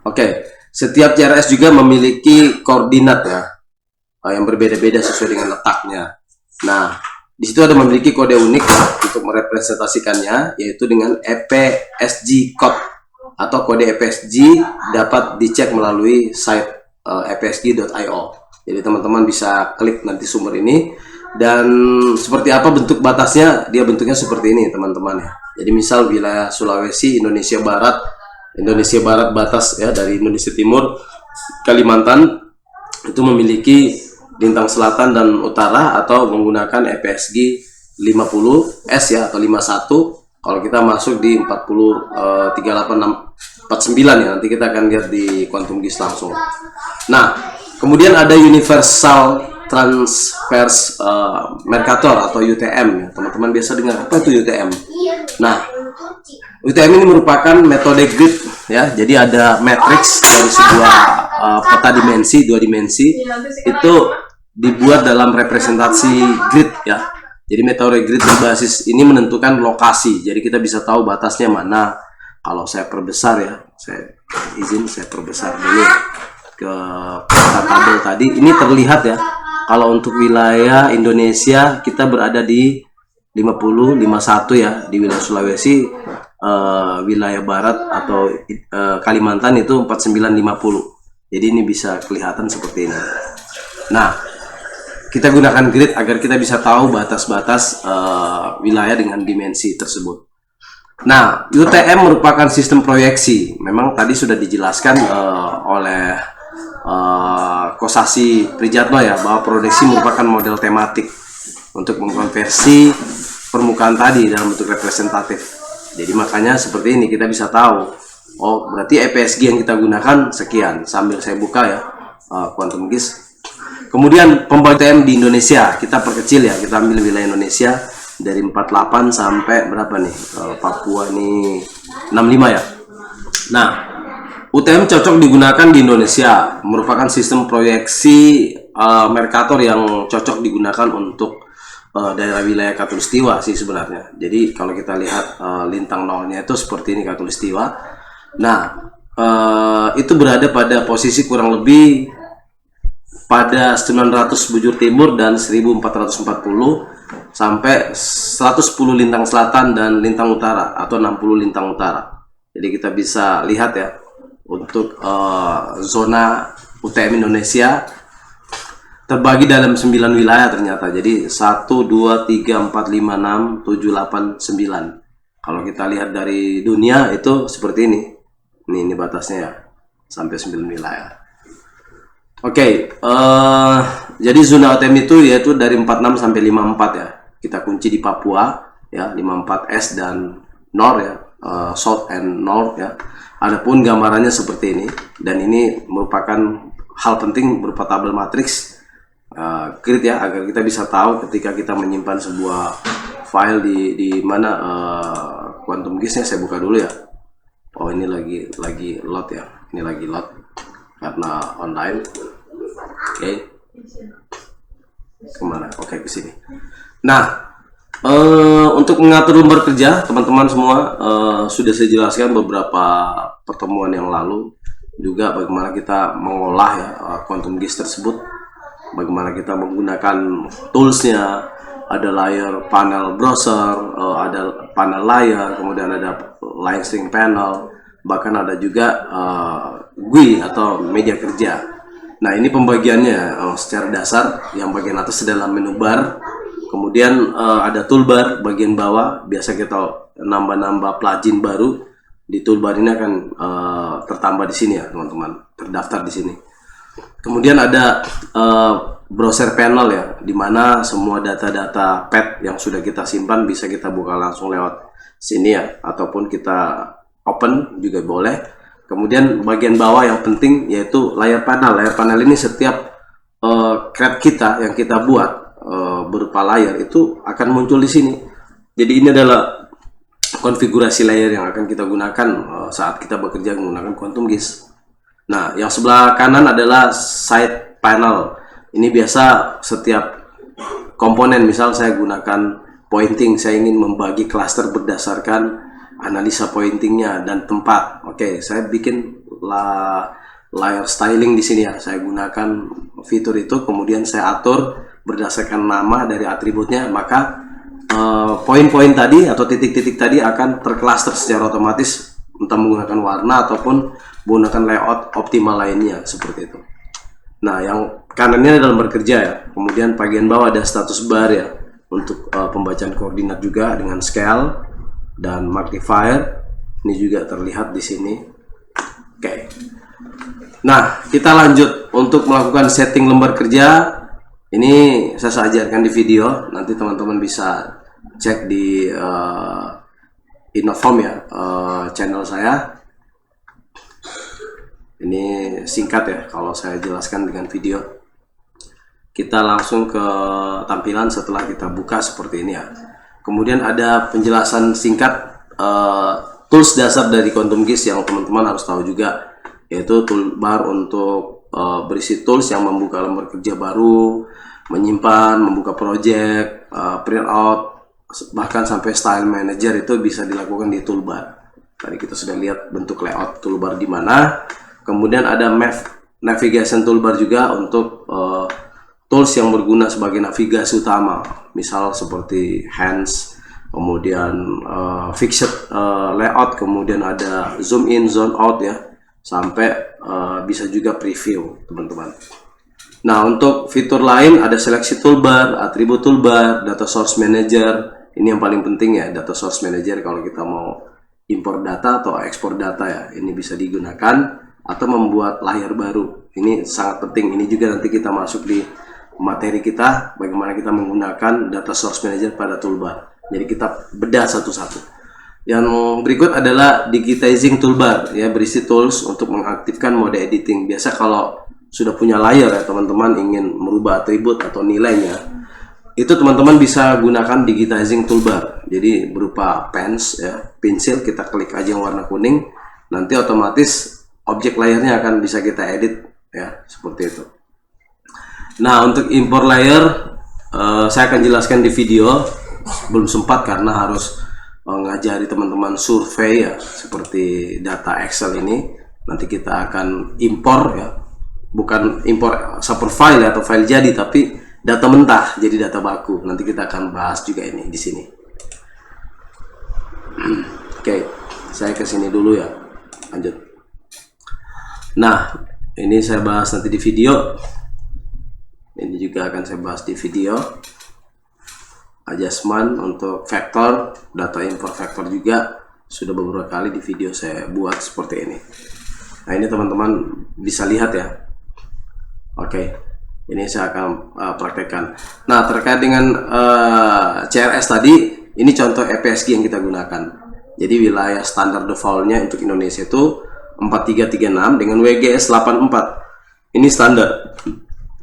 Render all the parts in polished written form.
Oke, setiap CRS juga memiliki koordinat ya, yang berbeda-beda sesuai dengan letaknya. Nah, di situ ada memiliki kode unik ya, untuk merepresentasikannya, yaitu dengan EPSG code atau kode EPSG dapat dicek melalui site epsg.io. Jadi teman-teman bisa klik nanti sumber ini, dan seperti apa bentuk batasnya, dia bentuknya seperti ini teman-teman ya. Jadi misal wilayah Sulawesi, Indonesia Barat batas ya dari Indonesia Timur, Kalimantan itu memiliki lintang selatan dan utara atau menggunakan EPSG 50S ya atau 51. Kalau kita masuk di 40 3849 ya, nanti kita akan lihat di Quantum GIS langsung. Nah, kemudian ada Universal Transverse Mercator atau UTM ya. Teman-teman biasa dengar apa itu UTM? Nah, UTM ini merupakan metode grid ya. Jadi ada matriks dari sebuah peta dimensi, dua dimensi, itu dibuat dalam representasi grid ya. Jadi metode grid berbasis ini menentukan lokasi. Jadi kita bisa tahu batasnya mana. Kalau saya perbesar ya, saya perbesar dulu ke peta tabel tadi. Ini terlihat ya. Kalau untuk wilayah Indonesia kita berada di 50 51 ya, di wilayah Sulawesi, wilayah barat atau Kalimantan itu 4950. Jadi ini bisa kelihatan seperti ini. Nah, kita gunakan grid agar kita bisa tahu batas-batas wilayah dengan dimensi tersebut. Nah, UTM merupakan sistem proyeksi. Memang tadi sudah dijelaskan oleh Kosasi Prijatno ya, bahwa proyeksi merupakan model tematik untuk mengkonversi permukaan tadi dalam bentuk representatif. Jadi makanya seperti ini kita bisa tahu, oh berarti EPSG yang kita gunakan sekian. Sambil saya buka ya Quantum GIS. Kemudian pembagian di Indonesia kita perkecil ya, kita ambil wilayah Indonesia dari 48 sampai berapa nih, Papua ini 65 ya. Nah, UTM cocok digunakan di Indonesia, merupakan sistem proyeksi Mercator yang cocok digunakan untuk daerah wilayah Katulistiwa sih sebenarnya. Jadi kalau kita lihat lintang nolnya itu seperti ini Katulistiwa. Nah, itu berada pada posisi kurang lebih pada 900 bujur timur dan 1440 sampai 110 lintang selatan dan lintang utara atau 60 lintang utara. Jadi kita bisa lihat ya untuk zona UTM Indonesia terbagi dalam 9 wilayah ternyata. Jadi 1, 2, 3, 4, 5, 6, 7, 8, 9. Kalau kita lihat dari dunia itu seperti ini. Ini batasnya ya, sampai 9 wilayah. Oke, jadi zona UTM itu yaitu dari 46 sampai 54 ya. Kita kunci di Papua ya, 54S dan North ya, South and North ya. Adapun gambarannya seperti ini, dan ini merupakan hal penting berupa tabel matriks grid ya, agar kita bisa tahu ketika kita menyimpan sebuah file di mana Quantum GIS-nya. Saya buka dulu ya. Oh, ini lagi load ya. Ini lagi load karena online. Oke. Kemana? Oke, ke sini. Nah, untuk mengatur lembar kerja, teman-teman semua sudah saya jelaskan beberapa pertemuan yang lalu, juga bagaimana kita mengolah ya Quantum GIS tersebut, bagaimana kita menggunakan toolsnya. Ada layer panel browser, ada panel layer, kemudian ada line string panel, bahkan ada juga GUI atau media kerja. Nah, ini pembagiannya secara dasar. Yang bagian atas adalah menu bar, kemudian ada toolbar bagian bawah. Biasa kita nambah-nambah plugin baru di toolbar ini akan tertambah di sini ya teman-teman, terdaftar di sini. Kemudian ada browser panel ya, dimana semua data-data pad yang sudah kita simpan bisa kita buka langsung lewat sini ya, ataupun kita open juga boleh. Kemudian bagian bawah yang penting yaitu layar panel. Layar panel ini setiap CRED kita yang kita buat berupa layar itu akan muncul di sini. Jadi ini adalah konfigurasi layar yang akan kita gunakan saat kita bekerja menggunakan Quantum GIS. Nah, yang sebelah kanan adalah side panel. Ini biasa setiap komponen, misal saya gunakan pointing, saya ingin membagi klaster berdasarkan analisa pointingnya dan tempat. Oke, saya bikin layer styling di sini ya. Saya gunakan fitur itu, kemudian saya atur berdasarkan nama dari atributnya, maka poin-poin tadi atau titik-titik tadi akan tercluster secara otomatis, entah menggunakan warna ataupun menggunakan layout optimal lainnya seperti itu. Nah, yang kanannya adalah lembar kerja ya. Kemudian bagian bawah ada status bar ya, untuk pembacaan koordinat juga dengan scale dan magnifier. Ini juga terlihat di sini. Oke. Nah, kita lanjut untuk melakukan setting lembar kerja. Ini saya ajarkan di video. Nanti teman-teman bisa cek di Innoform ya, channel saya. Ini singkat ya kalau saya jelaskan dengan video. Kita langsung ke tampilan setelah kita buka seperti ini ya. Kemudian ada penjelasan singkat tools dasar dari Quantum GIS yang teman-teman harus tahu juga, yaitu toolbar untuk berisi tools yang membuka lembar kerja baru, menyimpan, membuka project, print out, bahkan sampai style manager itu bisa dilakukan di toolbar. Tadi kita sudah lihat bentuk layout toolbar di mana. Kemudian ada map navigation toolbar juga untuk tools yang berguna sebagai navigasi utama, misal seperti hands, kemudian fixed layout, kemudian ada zoom in, zoom out ya, sampai bisa juga preview teman-teman. Nah, untuk fitur lain ada seleksi toolbar, atribut toolbar, data source manager. Ini yang paling penting ya, data source manager kalau kita mau import data atau ekspor data ya, ini bisa digunakan, atau membuat layar baru. Ini sangat penting. Ini juga nanti kita masuk di materi kita, bagaimana kita menggunakan data source manager pada toolbar. Jadi kita bedah satu-satu. Yang berikut adalah digitizing toolbar ya, berisi tools untuk mengaktifkan mode editing. Biasa kalau sudah punya layer ya teman-teman, ingin merubah atribut atau nilainya, itu teman-teman bisa gunakan digitizing toolbar. Jadi berupa pens ya, pensil, kita klik aja yang warna kuning, nanti otomatis objek layernya akan bisa kita edit ya, seperti itu. Nah, untuk import layer saya akan jelaskan di video, belum sempat karena harus ngajari teman-teman survei ya, seperti data Excel ini. Nanti kita akan impor ya, bukan impor super file atau file jadi, tapi data mentah jadi data baku. Nanti kita akan bahas juga ini di sini. Oke, saya ke sini dulu ya, lanjut. Nah, ini saya bahas nanti di video. Ini juga akan saya bahas di video. Adjustment untuk vektor, data import vektor juga sudah beberapa kali di video saya buat seperti ini. Nah, ini teman-teman bisa lihat ya. Oke, ini saya akan praktekkan. Nah, terkait dengan CRS tadi, ini contoh EPSG yang kita gunakan. Jadi wilayah standar defaultnya untuk Indonesia itu 4336 dengan WGS 84. Ini standar.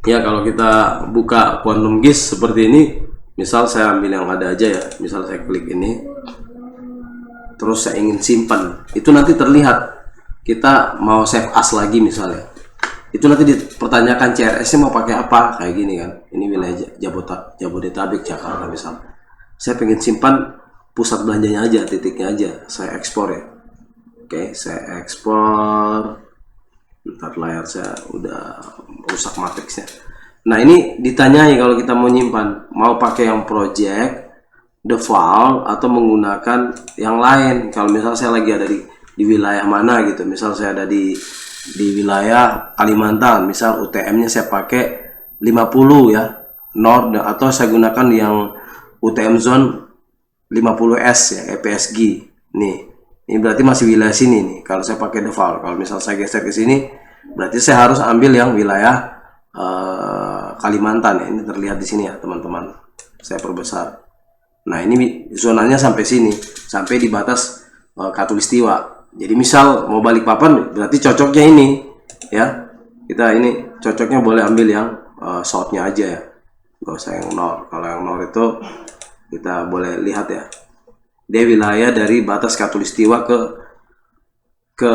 Ya, kalau kita buka Quantum GIS seperti ini, misal saya ambil yang ada aja ya. Misal saya klik ini, terus saya ingin simpan. Itu nanti terlihat. Kita mau save as lagi misalnya. Itu nanti dipertanyakan CRS-nya mau pakai apa, kayak gini kan. Ini wilayah Jabodetabek, Jakarta misal. Saya pengen simpan pusat belanjanya aja, titiknya aja. Saya ekspor ya. Oke, saya ekspor. Bentar, layar saya udah rusak matriksnya. Nah, ini ditanyai kalau kita mau nyimpan, mau pakai yang project, default, atau menggunakan yang lain. Kalau misal saya lagi ada di wilayah mana gitu, misal saya ada di wilayah Kalimantan, misal UTM-nya saya pakai 50 ya, Nord, atau saya gunakan yang UTM zone 50S ya, EPSG. Ini berarti masih wilayah sini nih. Kalau saya pakai default, kalau misal saya geser ke sini, berarti saya harus ambil yang wilayah Kalimantan ya. Ini terlihat di sini ya teman-teman. Saya perbesar. Nah, ini zonanya sampai sini, sampai di batas Katulistiwa. Jadi misal mau balik papan, berarti cocoknya ini ya. Kita ini cocoknya boleh ambil yang south-nya aja ya. Gak usah yang north. Kalau yang north itu kita boleh lihat ya. Dia wilayah dari batas Katulistiwa ke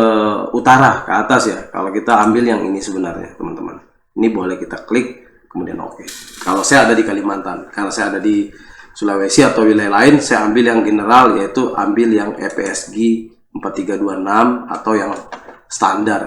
utara, ke atas ya. Kalau kita ambil yang ini sebenarnya teman-teman, ini boleh kita klik kemudian oke. Kalau saya ada di Kalimantan, kalau saya ada di Sulawesi atau wilayah lain, saya ambil yang general, yaitu ambil yang EPSG 4326 atau yang standar.